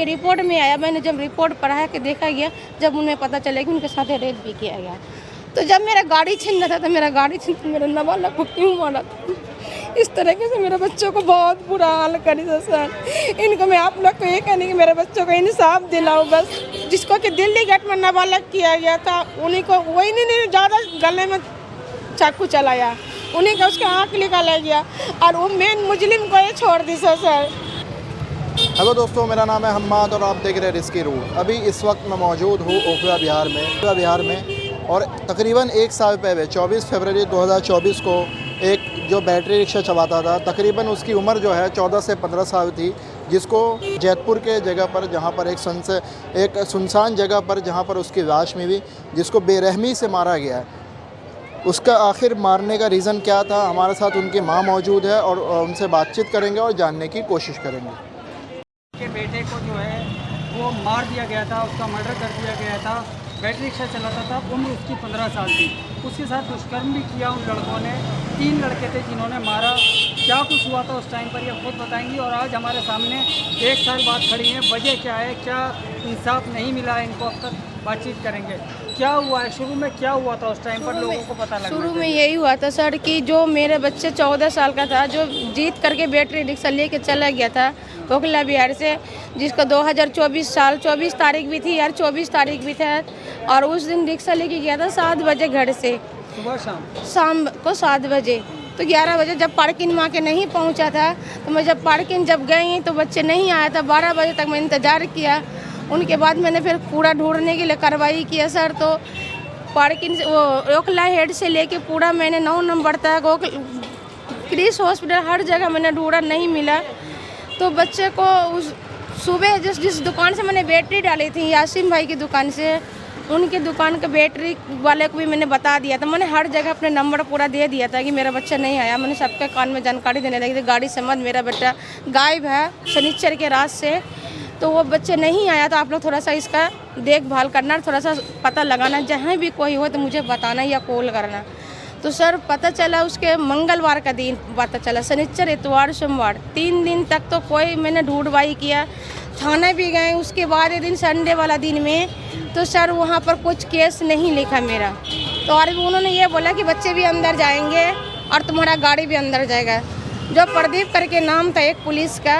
उनके रिपोर्ट में आया। मैंने जब रिपोर्ट पढ़ा के देखा गया, जब उन्हें पता चला कि उनके साथ रेप भी किया गया, तो जब मेरा गाड़ी छीन रहा था तो मेरा गाड़ी छीन के मेरे नाबालग को क्यों मारा था? इस तरीके से मेरे बच्चों को बहुत बुरा हाल करी था सर। इनको मैं आप लोग को ये कहने कि मेरे बच्चों को इंसाफ दिलाओ बस। जिसको कि दिल्ली गेट में नाबालग किया गया था, उन्हीं को वही नहीं ज़्यादा गले में चाकू चलाया, उन्हीं का उसका आँख निकाला गया और वो मेन मुजरिम को ये छोड़ दी सर। हेलो दोस्तों, मेरा नाम है हम्माद और आप देख रहे हैं रिस्की रूट। अभी इस वक्त मैं मौजूद हूँ ओखला बिहार में और तकरीबन एक साल पहले 24 फरवरी 2024 को एक जो बैटरी रिक्शा चलाता था, तकरीबन उसकी उम्र जो है 14 से 15 साल थी, जिसको जैतपुर के जगह पर जहाँ पर एक सुनसान जगह पर जहाँ पर उसकी लाश मिली, जिसको बेरहमी से मारा गया है। उसका आखिर मारने का रीज़न क्या था? हमारे साथ उनकी माँ मौजूद है और उनसे बातचीत करेंगे और जानने की कोशिश करेंगे। के बेटे को जो है वो मार दिया गया था, उसका मर्डर कर दिया गया था। बैटरी रिक्शा चलाता था, उम्र उसकी 15 साल थी। उसके साथ दुष्कर्म भी किया उन लड़कों ने। 3 लड़के थे जिन्होंने मारा। क्या कुछ हुआ था उस टाइम पर ये खुद बताएंगी और आज हमारे सामने 1 साल बाद खड़ी हैं। वजह क्या है, क्या इंसाफ नहीं मिला है इनको, अब तक बातचीत करेंगे। क्या हुआ है, शुरू में क्या हुआ था उस टाइम पर, लोगों को पता लगा? शुरू में यही हुआ था सर कि जो मेरे बच्चे 14 साल का था, जो जीत करके बैटरी रिक्शा लेके चला गया था ओखला बिहार से, जिसका 24 तारीख भी थी यार, 24 तारीख भी था। और उस दिन रिक्शा लेके गया था 7 बजे घर से, सुबह शाम को 7 बजे। तो 11 बजे जब पार्किंग वहाँ के नहीं पहुँचा था, तो मैं जब पार्किंग जब गई तो बच्चे नहीं आया था। 12 बजे तक मैं इंतज़ार किया। उनके बाद मैंने फिर पूरा ढूंढने के लिए कार्रवाई किया सर। तो पार्किंग से वो ओखला हेड से लेके पूरा मैंने 9 नंबर तक क्रिस हॉस्पिटल हर जगह मैंने ढूंढा, नहीं मिला। तो बच्चे को उस सुबह जिस दुकान से मैंने बैटरी डाली थी, यासीन भाई की दुकान से, उनके दुकान के बैटरी वाले को भी मैंने बता दिया था। मैंने हर जगह अपने नंबर पूरा दे दिया था कि मेरा बच्चा नहीं आया। मैंने सबके कान में जानकारी देने लगी थी, गाड़ी से मत, मेरा बेटा गायब है शनिचर के रात से। तो वो बच्चे नहीं आया। तो आप लोग थोड़ा सा इसका देखभाल करना, थोड़ा सा पता लगाना, जहाँ भी कोई हो तो मुझे बताना या कॉल करना। तो सर पता चला उसके मंगलवार का दिन पता चला, शनिचर इतवार सोमवार 3 दिन तक तो कोई मैंने ढूंढवाई किया, थाना भी गए। उसके बाद दिन संडे वाला दिन में तो सर वहाँ पर कुछ केस नहीं लिखा मेरा। तो और उन्होंने ये बोला कि बच्चे भी अंदर जाएंगे और तुम्हारा गाड़ी भी अंदर जाएगा। जो प्रदीप करके नाम था एक पुलिस का,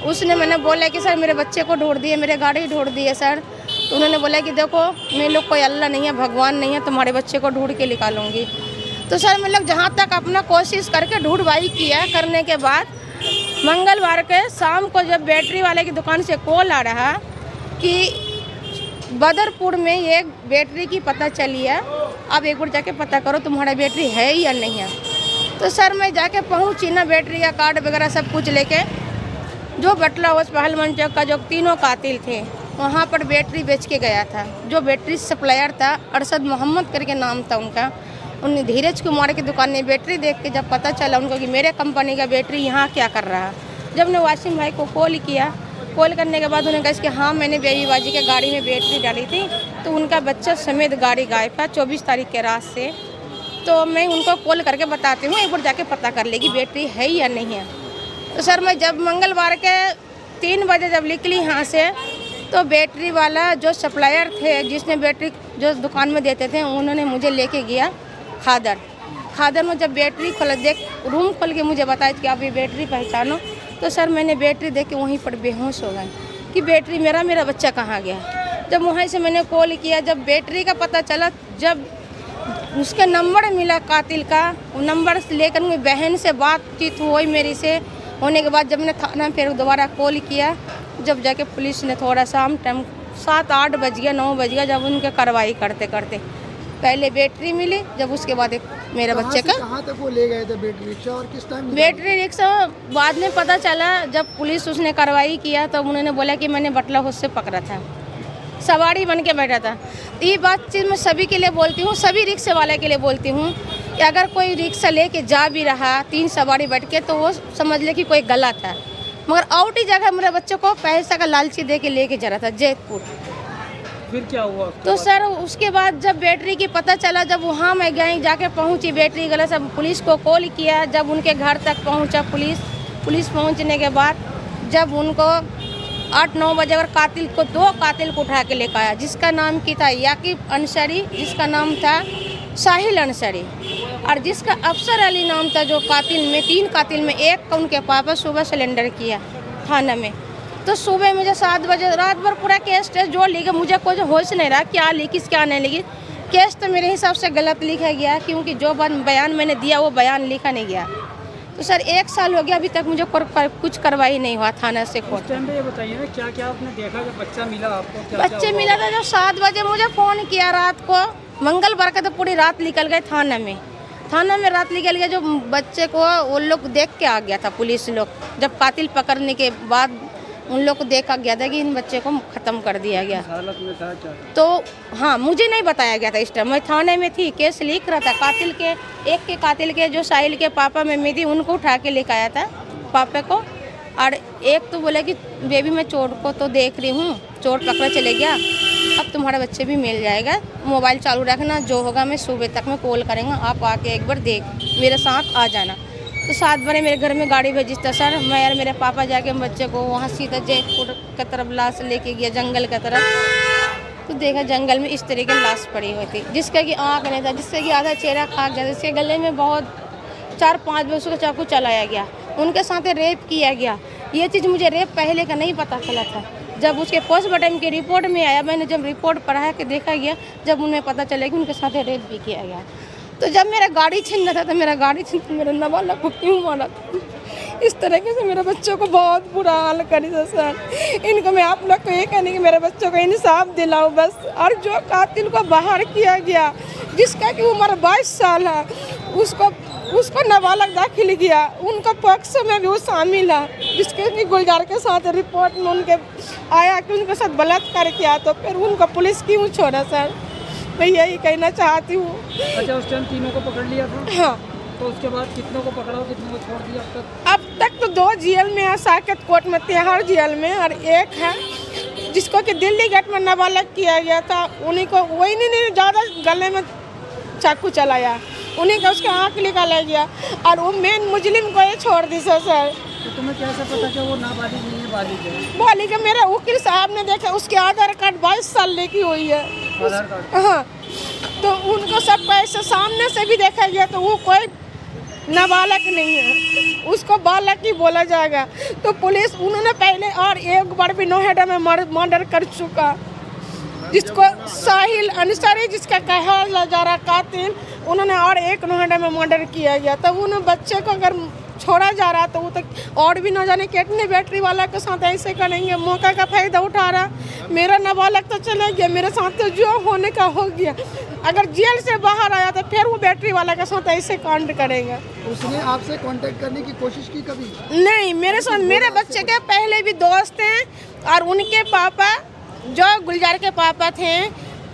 उसने मैंने बोला कि सर मेरे बच्चे को ढूंढ दिए, मेरे गाड़ी ढूंढ दिए सर। तो उन्होंने बोला कि देखो मैं लोग कोई अल्लाह नहीं है, भगवान नहीं है, तुम्हारे बच्चे को ढूंढ के निकालूंगी। तो सर मैं लोग जहाँ तक अपना कोशिश करके ढूंढवाई किया, करने के बाद मंगलवार के शाम को जब बैटरी वाले की दुकान से कॉल आ रहा कि बदरपुर में एक बैटरी की पता चली है, आप एक बार जाके पता करो तुम्हारा बैटरी है या नहीं है। तो सर मैं जाके पहुँची ना, बैटरी का कार्ड वगैरह सब कुछ लेके, जो बटला उस पहलवान चौक का जो 3 कातिल थे वहाँ पर बैटरी बेच के गया था। जो बैटरी सप्लायर था अरशद मोहम्मद करके नाम था उनका, उन्हें धीरज कुमार की दुकान में बैटरी देख के जब पता चला उनको कि मेरे कंपनी का बैटरी यहाँ क्या कर रहा है, जब ने वासिम भाई को कॉल किया, कॉल करने के बाद उन्होंने कहा कि हाँ मैंने बेबीबाजी के गाड़ी में बैटरी डाली थी। तो उनका बच्चा समेत गाड़ी गायब था 24 तारीख के रात से। तो मैं उनको कॉल करके बताती हूँ, एक बार जाके पता कर लेगी बैटरी है या नहीं है। तो सर मैं जब मंगलवार के 3 बजे जब निकली यहाँ से, तो बैटरी वाला जो सप्लायर थे जिसने बैटरी जो दुकान में देते थे, उन्होंने मुझे लेके गया खादर में। जब बैटरी रूम खोल के मुझे बताया कि आप ये बैटरी पहचानो, तो सर मैंने बैटरी देख के वहीं पर बेहोश हो गए कि बैटरी मेरा बच्चा कहाँ गया। जब वहीं से मैंने कॉल किया, जब बैटरी का पता चला, जब उसका नंबर मिला कातिल का, वो नंबर लेकर मेरी बहन से बातचीत हुई मेरी से, होने के बाद जब मैंने थाना फिर दोबारा कॉल किया, जब जाके पुलिस ने थोड़ा सा टाइम 7-8 बज गया, 9 बज गया, जब उनके कार्रवाई करते करते पहले बैटरी मिली, जब उसके बाद एक मेरे बच्चे का। कहाँ तक वो ले गए थे बैटरी रिक्शा और किस टाइम? बैटरी रिक्शा बाद में पता चला, जब पुलिस उसने कार्रवाई किया तो उन्होंने बोला कि मैंने बटला हाउस से पकड़ा था, सवारी बन के बैठा था। ये बात चीज़ मैं सभी के लिए बोलती हूँ, सभी रिक्शे वाले के लिए बोलती हूँ कि अगर कोई रिक्शा लेके जा भी रहा 3 सवारी बैठ के, तो वो समझ ले कि कोई गलत है। मगर आउट ही जगह मेरे बच्चे को पैसा का लालची दे के लेके जा रहा था जैतपुर। फिर क्या हुआ? तो सर उसके बाद जब बैटरी की पता चला, जब वहाँ मैं गई, जाके पहुँची बैटरी गलत, सब पुलिस को कॉल किया, जब उनके घर तक पहुँचा पुलिस पहुँचने के बाद जब उनको 8-9 बजे अगर कातिल को 2 कातिल को उठा के लेकर आया, जिसका नाम की था याकिब अंसारी, जिसका नाम था साहिल अंसारी, और जिसका अफसर अली नाम था। जो कातिल में 3 कातिल में एक का उनके पापा सुबह सिलेंडर किया थाना में। तो सुबह मुझे 7 बजे रात भर पूरा केस टेस्ट जो लिखा, मुझे कुछ होश नहीं रहा क्या लिखी क्या नहीं लिखी। केस तो मेरे हिसाब से गलत लिखा गया, क्योंकि जो बयान मैंने दिया वो बयान लिखा नहीं गया। तो सर 1 साल हो गया, अभी तक मुझे कुछ कार्रवाई नहीं हुआ थाना से। उस टाइम पे ये बताइए ना क्या क्या आपने देखा जब बच्चा मिला आपको? क्या बच्चे मिला था जब 7 बजे मुझे फ़ोन किया रात को, मंगलवार का, तो पूरी रात निकल गए थाना में रात निकल गए। जो बच्चे को वो लोग देख के आ गया था, पुलिस लोग जब कातिल पकड़ने के बाद उन लोग को देखा गया था कि इन बच्चे को ख़त्म कर दिया गया। हालत में था क्या? तो हाँ, मुझे नहीं बताया गया था इस टाइम, मैं थाने में थी, केस लिख रहा था। कातिल के एक के कातिल के जो साहिल के पापा में थी, उनको उठा के लेकर आया था पापा को। और एक तो बोला कि बेबी मैं चोर को तो देख रही हूँ, चोर पकड़ा चले गया, अब तुम्हारा बच्चे भी मिल जाएगा, मोबाइल चालू रखना, जो होगा मैं सुबह तक में कॉल करेंगे, आप आके एक बार देख मेरे साथ आ जाना। तो 7 बजे मेरे घर में गाड़ी भेजी था सर, मैं और मेरे पापा जाके बच्चे को वहाँ सीधा जयपुर की तरफ लाश लेके गया, जंगल की तरफ। तो देखा जंगल में इस तरह की लाश पड़ी हुई थी, जिसका कि आँख नहीं था, जिससे कि आधा चेहरा खाक गया, जिसके गले में बहुत 4-5 बजे उसको चाकू चलाया गया, उनके साथ रेप किया गया। ये चीज़ मुझे रेप पहले का नहीं पता चला था, जब उसके पोस्टमार्टम की रिपोर्ट में आया, मैंने जब रिपोर्ट पढ़ा के देखा गया, जब उन्हें पता चला कि उनके साथ रेप भी किया गया। तो जब मेरा गाड़ी छीनना था, तो मेरा गाड़ी छीन के मेरा नाबालग को क्यों मारा था? इस तरीके से मेरे बच्चों को बहुत बुरा हाल करी था सर। इनको मैं आप लोग को ये कहने कि मेरे बच्चों को इंसाफ दिलाओ बस। और जो कातिल को बाहर किया गया, जिसका कि उम्र 22 साल है, उसको नाबालग दाखिल किया, उनका पक्ष में भी वो शामिल है, जिसके कि गुलजार के साथ रिपोर्ट में उनके आया कि उनके साथ बलात्कार किया, तो फिर उनको पुलिस क्यों छोड़ा सर? मैं यही कहना चाहती हूँ। अच्छा, उस टाइम तीनों को पकड़ लिया था? हाँ। तो उसके बाद कितनों को पकड़ा और कितनों को छोड़ दिया अब तक तो 2 जेल में है, साकेत कोर्ट में, तिहाड़ जेल में, और एक है जिसको कि दिल्ली गेट में नाबालग किया गया था, उन्हीं को वही नहीं ज़्यादा गले में चाकू चलाया, उन्हीं का उसका आँख निकाला गया, और वो मेन मुजरिम को ये छोड़ दी सर। तो तुम्हें कैसे पता कि वो नाबालिग नहीं है, बालिग है? बालिग है, मेरा वकील साहब ने देखा, उसके आधार कार्ड 22 साल लेकी हुई है। आधार कार्ड? हाँ, तो उनको सब पैसे सामने से भी देखा गया, तो वो कोई नाबालग नहीं है, उसको बालक ही बोला जाएगा। तो पुलिस उन्होंने पहले और एक बार भी नोएडा में मर्डर कर चुका, जिसको साहिल अंसारी, जिसका कहा जा रहा कातिल, उन्होंने और एक नोएडा में मर्डर किया गया। तब उन्हें बच्चे को अगर छोड़ा जा रहा तो वो तक और भी न जाने कितने बैटरी वाला के साथ ऐसे करेंगे, मौका का फायदा उठा रहा। मेरा नाबालग तो चला गया, मेरे साथ तो जो होने का हो गया, अगर जेल से बाहर आया तो फिर वो बैटरी वाला के साथ ऐसे कांड करेगा। उसने आपसे कांटेक्ट करने की कोशिश की कभी? नहीं, मेरे साथ मेरे बच्चे के पहले भी दोस्त हैं, और उनके पापा जो गुलजार के पापा थे,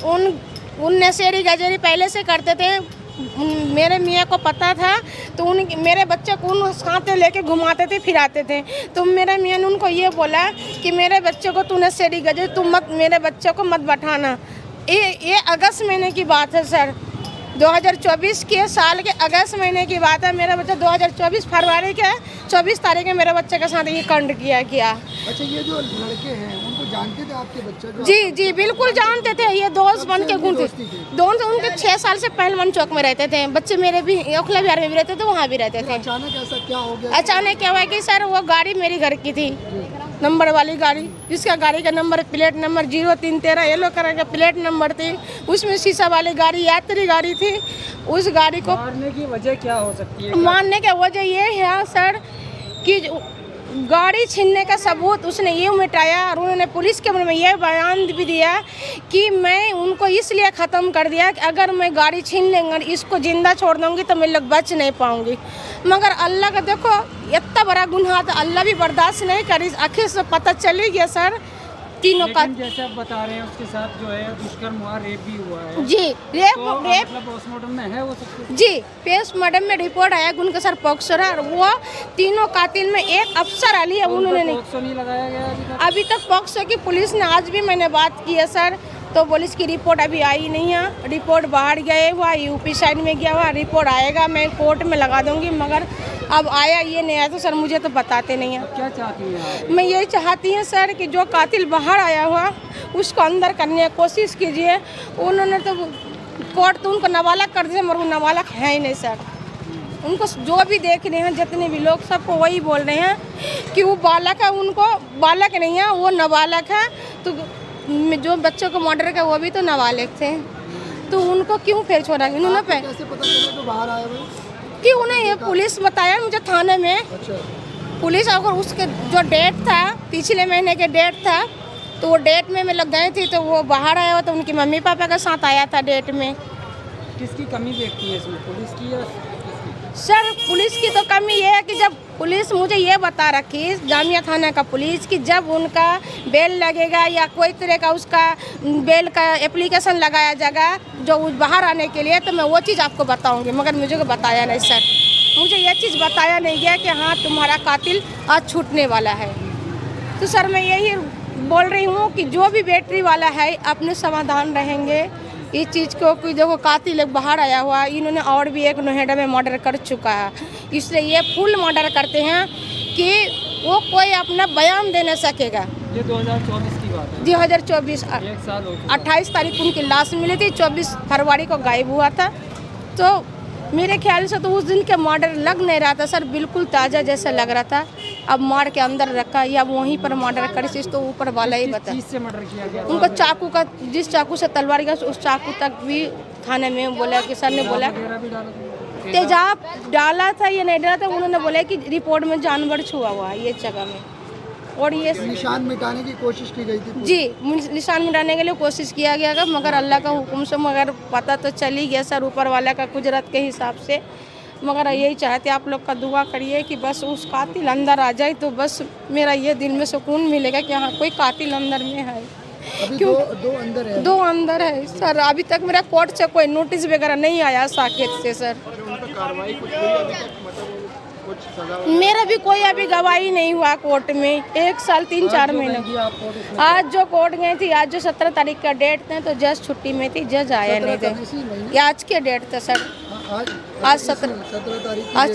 उन नशेड़ी गजेरी पहले से करते थे, मेरे मियाँ को पता था, तो मेरे बच्चे को उन साथ लेके घुमाते थे, फिराते थे। तो मेरे मियाँ ने उनको ये बोला कि मेरे बच्चे को तू नशेड़ी गजेरी, तुम मत मेरे बच्चे को मत बैठाना। ये अगस्त महीने की बात है सर, 2024 के साल के अगस्त महीने की बात है। मेरा बच्चा 2024 फरवरी के 24 तारीख में मेरे बच्चे के साथ ये कांड किया गया। अच्छा, ये जो लड़के हैं उनको जानते थे आपके बच्चे? जी जी बिल्कुल जानते थे, ये दोस्त बन के घूमते दोस्त। उनके 6 साल से पहलवान चौक में रहते थे बच्चे, मेरे भी ओखला बिहार में भी रहते थे, वहाँ भी रहते थे। अचानक ऐसा क्या हो गया? अचानक क्या हुआ कि सर वो गाड़ी मेरी घर की थी, नंबर वाली गाड़ी, जिसका गाड़ी का number plate number 0313 yellow colour का प्लेट नंबर थी, उसमें शीशा वाली गाड़ी यात्री गाड़ी थी। उस गाड़ी को मारने की वजह क्या हो सकती है? मारने की वजह ये है सर कि गाड़ी छीनने का सबूत उसने ये मिटाया, और उन्होंने पुलिस के में ये बयान भी दिया कि मैं उनको इसलिए ख़त्म कर दिया कि अगर मैं गाड़ी छीन लेंगे, इसको ज़िंदा छोड़ दूँगी तो मैं लोग बच नहीं पाऊँगी। मगर अल्लाह का देखो इतना बड़ा गुनाह था, अल्लाह भी बर्दाश्त नहीं करी। आखिर से पता चली गया सर तीनों का। जैसे आप बता रहे हैं उसके साथ जो है दुष्कर्म हुआ, रेप भी हुआ है। जी रेप मतलब पोस्टमार्टम में है वो सब कुछ? जी पोस्टमार्टम में रिपोर्ट आया कि उनके सर पॉक्सो है, और वो तीनों कातिल में एक अफसर अली है, उन्होंने पॉक्सो नहीं लगाया गया अभी तक। पॉक्सो की पुलिस ने आज भी मैंने बात की है सर, तो तो पुलिस की रिपोर्ट अभी आई नहीं है। रिपोर्ट बाहर गए हुआ, यूपी साइड में गया हुआ, रिपोर्ट आएगा मैं कोर्ट में लगा दूंगी, मगर अब आया ये नहीं आया तो सर मुझे तो बताते नहीं हैं। क्या चाहती हैं आप? मैं यही चाहती हूँ सर कि जो कातिल बाहर आया हुआ उसको अंदर करने की कोशिश कीजिए। उन्होंने तो कोर्ट तो उनको नाबालग कर दिया, मगर वो नाबालग है ही नहीं सर। उनको जो भी देख रहे हैं, जितने भी लोग, सबको वही बोल रहे हैं कि वो बालक है, उनको बालक नहीं है, वो नाबालग है। तो जो बच्चों को मर्डर किया वो भी तो नाबालिग थे, तो उनको क्यों फिर छोड़ा? इन्होंने पे कैसे पता चला जो बाहर आया भाई? कि उन्हें ये पुलिस बताया मुझे थाने में। अच्छा, पुलिस अगर उसके जो डेट था, पिछले महीने के डेट था, तो वो डेट में मैं लग गई थी, तो वो बाहर आया हुआ तो उनके मम्मी पापा के साथ आया था डेट में। किसकी कमी देखती है इसमें, पुलिस की या किसकी? सर पुलिस की तो कमी ये है कि जब पुलिस मुझे ये बता रखी जामिया थाना का पुलिस कि जब उनका बेल लगेगा या कोई तरह का उसका बेल का एप्लीकेशन लगाया जाएगा जो बाहर आने के लिए, तो मैं वो चीज़ आपको बताऊंगी, मगर मुझे को बताया नहीं सर। मुझे ये चीज़ बताया नहीं गया कि हाँ तुम्हारा कातिल आज छूटने वाला है। तो सर मैं यही बोल रही हूँ कि जो भी बैटरी वाला है अपने समाधान रहेंगे इस चीज़ को कि देखो कातिल एक बाहर आया हुआ, इन्होंने और भी एक नोएडा में मर्डर कर चुका है, इसलिए ये फुल मर्डर करते हैं कि वो कोई अपना बयान दे नहीं सकेगा। ये 2024 की बात है। 2024 एक साल हो चुका। 28 तारीख को उनकी लाश मिली थी, 24 फरवरी को गायब हुआ था। तो मेरे ख्याल से तो उस दिन के मर्डर लग नहीं रहा था सर, बिल्कुल ताज़ा जैसा लग रहा था। अब मार के अंदर रखा या वहीं पर मर्डर करी, तो ऊपर वाला ही बता। चीज से मर्डर किया गया? उनको चाकू का, जिस चाकू से तलवार गया उस चाकू तक भी थाने में बोला कि सर ने बोला वगैरह भी डाला था? तेजाब डाला था या नहीं डाला था, उन्होंने बोला कि रिपोर्ट में जानवर छुआ हुआ है ये जगह में। और ये निशान मिटाने की कोशिश की गई थी। जी निशान मिटाने के लिए कोशिश किया गया था, मगर अल्लाह का हुक्म से मगर पता तो चल ही गया सर, ऊपर वाला का कुदरत के हिसाब से। मगर यही चाहते आप लोग का दुआ करिए कि बस उस कातिल अंदर आ जाए, तो बस मेरा ये दिल में सुकून मिलेगा कि हाँ कोई कातिल अंदर में है। अभी क्यों? दो अंदर है। दो अंदर है सर। अभी तक मेरा कोर्ट से कोई नोटिस वगैरह नहीं आया साकेत से सर। मेरा भी कोई अभी गवाही नहीं हुआ कोर्ट में, 1 साल 3-4 महीने। आज जो कोर्ट गई थी, आज जो 17 तारीख का डेट था, तो जज छुट्टी में थी, जज आया नहीं थे। ये आज के डेट था सर, आज 17 तारीख। आज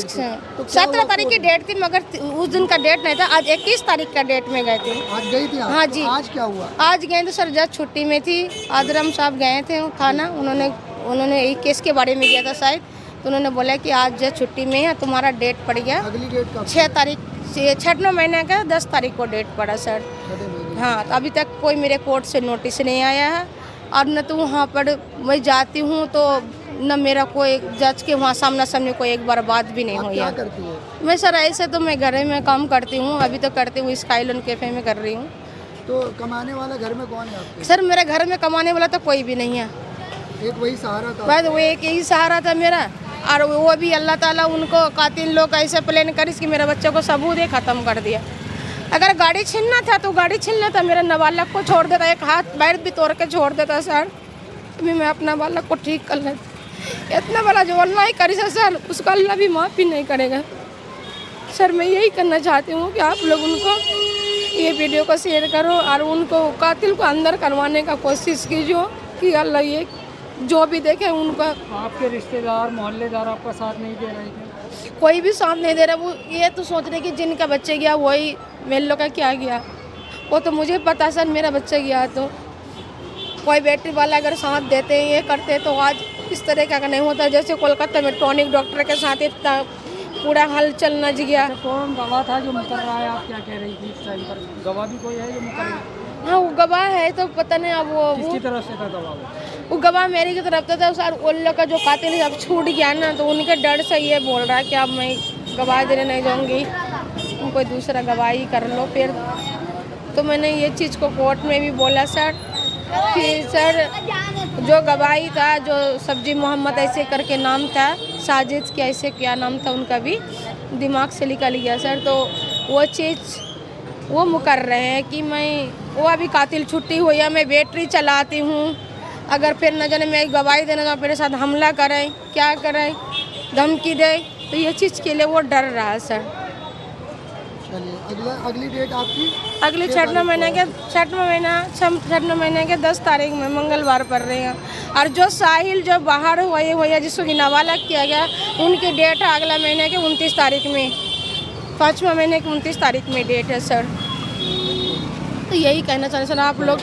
17 तारीख की डेट थी, मगर उस दिन का डेट नहीं था। आज 21 तारीख का डेट में गए थे। आज गई थी? हाँ जी। आज क्या हुआ? आज गए थे सर, जज छुट्टी में थी, आदरम साहब गए थे थाना, उन्होंने एक केस के बारे में गया था शायद, तो उन्होंने बोला कि आज जज छुट्टी में है, तुम्हारा डेट पड़ गया अगली डेट कब? 6 तारीख से 6 महीने का 10 तारीख को डेट पड़ा सर। हाँ, तो अभी तक कोई मेरे कोर्ट से नोटिस नहीं आया है, और न तो वहाँ पर मैं जाती हूँ तो न मेरा कोई जज के वहाँ सामना सामने कोई एक बार बात भी नहीं हुई क्या है। करती है? मैं सर ऐसे तो मैं घर में काम करती हूँ, अभी तो करती हूँ स्काईलॉन कैफे में कर रही हूँ। तो कमाने वाला घर में कौन है आपके? सर मेरे घर में कमाने वाला तो कोई भी नहीं है, एक वही सहारा था। बस वो एक यही सहारा था मेरा, और वो भी अल्लाह ताला उनको कातिल लोग ऐसे प्लान करिस कि मेरे बच्चों को सबूत ही ख़त्म कर दिया। अगर गाड़ी छीनना था तो गाड़ी छीनना था, मेरा नाबालग को छोड़ देता, एक हाथ पैर भी तोड़ के छोड़ देता सर, अभी मैं अपना बालक को ठीक कर लेती। इतना बड़ा जो अल्लाह ही करी सर, उसका अल्लाह भी माफ़ भी नहीं करेगा सर। मैं यही करना चाहती हूँ कि आप लोग उनको ये वीडियो को शेयर करो और उनको कातिल को अंदर करवाने का कोशिश कीजिए कि अल्लाह ये जो भी देखे उनका। आपके रिश्तेदार मोहल्लेदार आपका साथ नहीं दे रहे थे? कोई भी साथ नहीं दे रहा। वो ये तो सोच रहे कि जिनका बच्चे गया वही मेरे लोग का क्या गया, वो तो मुझे पता सर मेरा बच्चा गया। तो कोई बैटरी वाला अगर साथ देते ये करते तो आज इस तरह का नहीं होता। जैसे कोलकाता में टॉनिक डॉक्टर के साथ इतना पूरा हलचल नच गया। कौन गवाह था जो मुकर रहा है, आप क्या कह रही थी इस टाइम पर? गवाह भी कोई है जो मुकर रही? हाँ वो गवाह है तो पता नहीं अब किसकी तरफ से था गवाह? वो गवाह मेरी की तरफ था सर। उन लोग का जो कातिल अब छूट गया ना, तो उनके डर से ये बोल रहा है कि अब मैं गवाह देने नहीं जाऊँगी, तुम कोई दूसरा गवाही कर लो फिर। तो मैंने ये चीज़ को कोर्ट में भी बोला सर कि सर जो गवाही था, जो सब्जी मोहम्मद ऐसे करके नाम था, साजिद के ऐसे क्या नाम था उनका भी दिमाग से निकल गया सर। तो वो चीज़ वो मुकर रहे हैं कि वो अभी कातिल छुट्टी हुई है, मैं बैटरी चलाती हूँ, अगर फिर न जाने मैं गवाही देना तो मेरे साथ हमला करें, क्या करें, धमकी दे, तो ये चीज़ के लिए वो डर रहा है सर। चलिए अगली डेट आपकी अगले छठवें महीने के 10 तारीख में मंगलवार पड़ रहे हैं। और जो साहिल जो बाहर हुआ है जिसको कि नाबालग किया गया, उनकी डेट है अगला महीने के 29 तारीख में, 5वें महीने की 29 तारीख में डेट है सर। तो यही कहना चाहते सर, आप लोग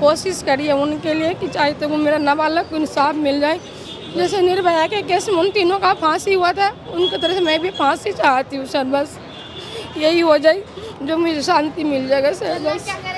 कोशिश करिए उनके लिए कि चाहे तो वो मेरा नाबालग को इंसाफ मिल जाए। जैसे निर्भया के केस में उन तीनों का फांसी हुआ था, उनकी तरह से मैं भी फांसी चाहती हूँ सर। बस यही हो जाए जो मुझे शांति मिल जाएगा सर बस।